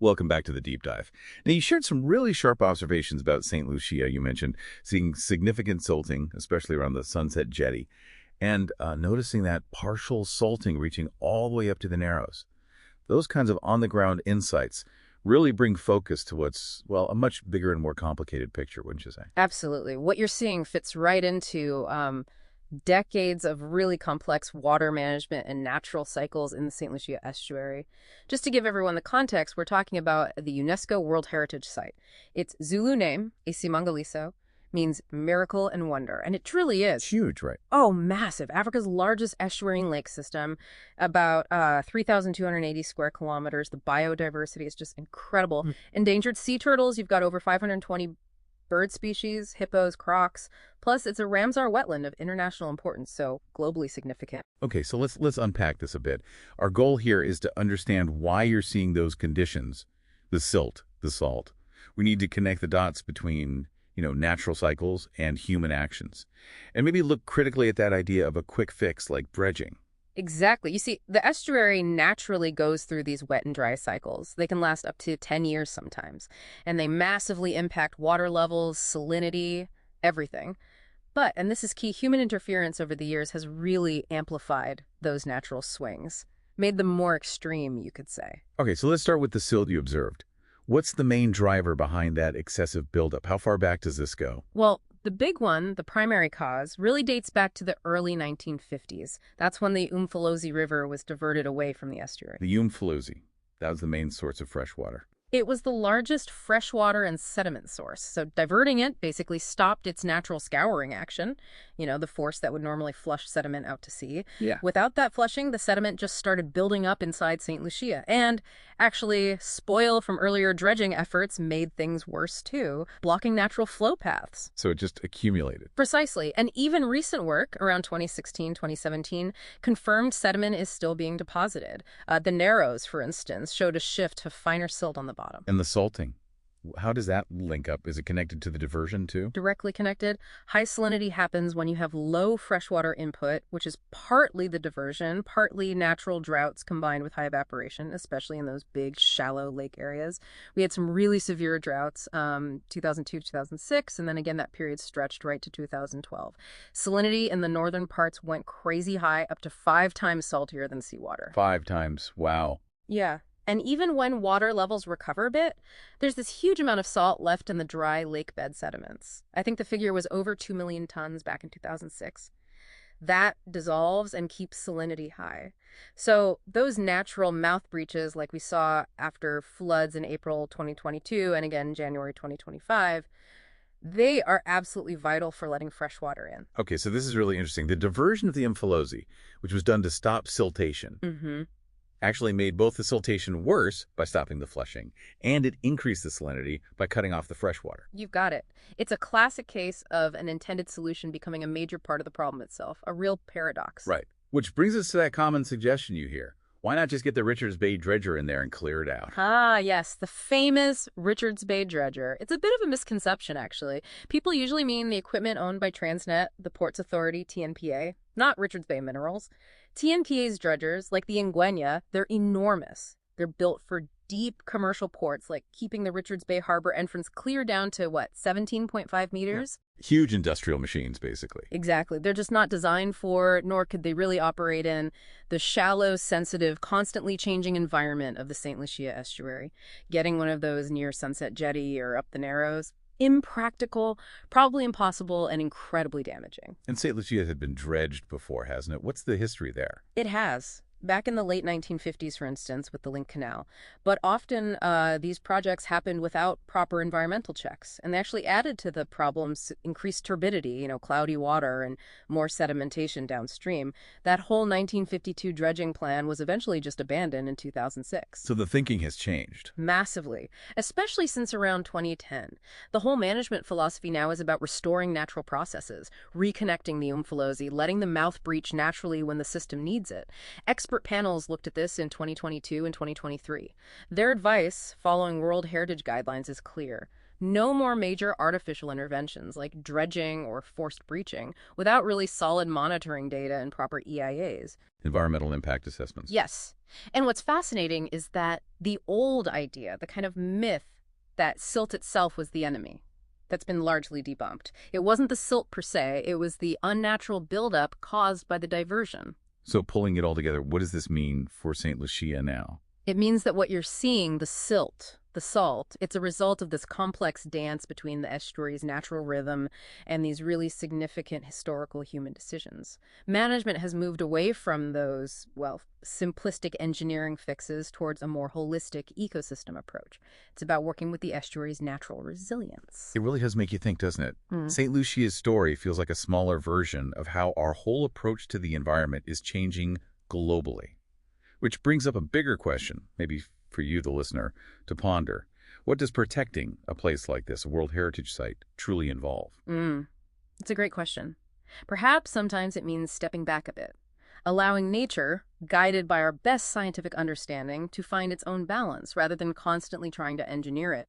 Welcome back to the deep dive. Now, you shared some really sharp observations about St. Lucia. You mentioned seeing significant silting, especially around the Sunset Jetty, and noticing that partial salting reaching all the way up to the Narrows. Those kinds of on-the-ground insights really bring focus to what's, well, a much bigger and more complicated picture, wouldn't you say? Absolutely. What you're seeing fits right into decades of really complex water management and natural cycles in the St. Lucia Estuary. Just to give everyone the context, we're talking about the UNESCO World Heritage Site. Its Zulu name, iSimangaliso, means miracle and wonder, and it truly is. It's huge, right? Oh, massive. Africa's largest estuarine lake system, about 3,280 square kilometers. The biodiversity is just incredible. Endangered sea turtles, you've got over 520 bird species, hippos, crocs. Plus, it's a Ramsar wetland of international importance, so globally significant. Okay, so let's unpack this a bit. Our goal here is to understand why you're seeing those conditions, the silt, the salt. We need to connect the dots between, natural cycles and human actions. And maybe look critically at that idea of a quick fix like dredging. Exactly. You see, the estuary naturally goes through these wet and dry cycles. They can last up to 10 years sometimes, and they massively impact water levels, salinity, everything. But, and this is key, human interference over the years has really amplified those natural swings, made them more extreme, you could say. Okay, so let's start with the silt you observed. What's the main driver behind that excessive buildup? How far back does this go? Well, the big one, the primary cause, really dates back to the early 1950s. That's when the Mfolozi River was diverted away from the estuary. The Mfolozi. That was the main source of fresh water. It was the largest freshwater and sediment source, so diverting it basically stopped its natural scouring action, the force that would normally flush sediment out to sea. Yeah. Without that flushing, the sediment just started building up inside St. Lucia, and actually, spoil from earlier dredging efforts made things worse too, blocking natural flow paths. So it just accumulated. Precisely, and even recent work around 2016, 2017 confirmed sediment is still being deposited. The Narrows, for instance, showed a shift to finer silt on the bottom. And the salting, how does that link up? Is it connected to the diversion too? Directly connected. High salinity happens when you have low freshwater input, which is partly the diversion, partly natural droughts combined with high evaporation, especially in those big, shallow lake areas. We had some really severe droughts, 2002, 2006, and then again that period stretched right to 2012. Salinity in the northern parts went crazy high, up to 5 times saltier than seawater. 5 times. Wow. Yeah. And even when water levels recover a bit, there's this huge amount of salt left in the dry lake bed sediments. I think the figure was over 2 million tons back in 2006. That dissolves and keeps salinity high. So those natural mouth breaches like we saw after floods in April 2022 and again January 2025, they are absolutely vital for letting fresh water in. Okay, so this is really interesting. The diversion of the Mfolozi, which was done to stop siltation, actually made both the siltation worse by stopping the flushing, and it increased the salinity by cutting off the fresh water. You've got it. It's a classic case of an intended solution becoming a major part of the problem itself, a real paradox. Right. Which brings us to that common suggestion you hear. Why not just get the Richards Bay dredger in there and clear it out? Ah, yes, the famous Richards Bay dredger. It's a bit of a misconception, actually. People usually mean the equipment owned by Transnet, the Ports Authority, TNPA, not Richards Bay Minerals. TNPA's dredgers, like the Ingwenya, they're enormous. They're built for deep commercial ports, like keeping the Richards Bay Harbor entrance clear down to, 17.5 meters? Yeah. Huge industrial machines, basically. Exactly. They're just not designed for, nor could they really operate in, the shallow, sensitive, constantly changing environment of the St. Lucia Estuary. Getting one of those near Sunset Jetty or up the Narrows, impractical, probably impossible, and incredibly damaging. And St. Lucia had been dredged before, hasn't it? What's the history there? It has. Back in the late 1950s, for instance, with the Link Canal. But often these projects happened without proper environmental checks. And they actually added to the problems, increased turbidity, cloudy water and more sedimentation downstream. That whole 1952 dredging plan was eventually just abandoned in 2006. So the thinking has changed. Massively, especially since around 2010. The whole management philosophy now is about restoring natural processes, reconnecting the Mfolozi, letting the mouth breach naturally when the system needs it. Expert panels looked at this in 2022 and 2023. Their advice, following World Heritage Guidelines, is clear. No more major artificial interventions like dredging or forced breaching without really solid monitoring data and proper EIAs. Environmental impact assessments. Yes. And what's fascinating is that the old idea, the kind of myth that silt itself was the enemy, that's been largely debunked. It wasn't the silt per se, it was the unnatural buildup caused by the diversion. So pulling it all together, what does this mean for St. Lucia now? It means that what you're seeing, the silt, the salt, it's a result of this complex dance between the estuary's natural rhythm and these really significant historical human decisions. Management has moved away from those, well, simplistic engineering fixes towards a more holistic ecosystem approach. It's about working with the estuary's natural resilience. It really does make you think, doesn't it? St. Lucia's story feels like a smaller version of how our whole approach to the environment is changing globally. Which brings up a bigger question, maybe for you, the listener, to ponder. What does protecting a place like this, a World Heritage Site, truly involve? It's a great question. Perhaps sometimes it means stepping back a bit, allowing nature, guided by our best scientific understanding, to find its own balance rather than constantly trying to engineer it.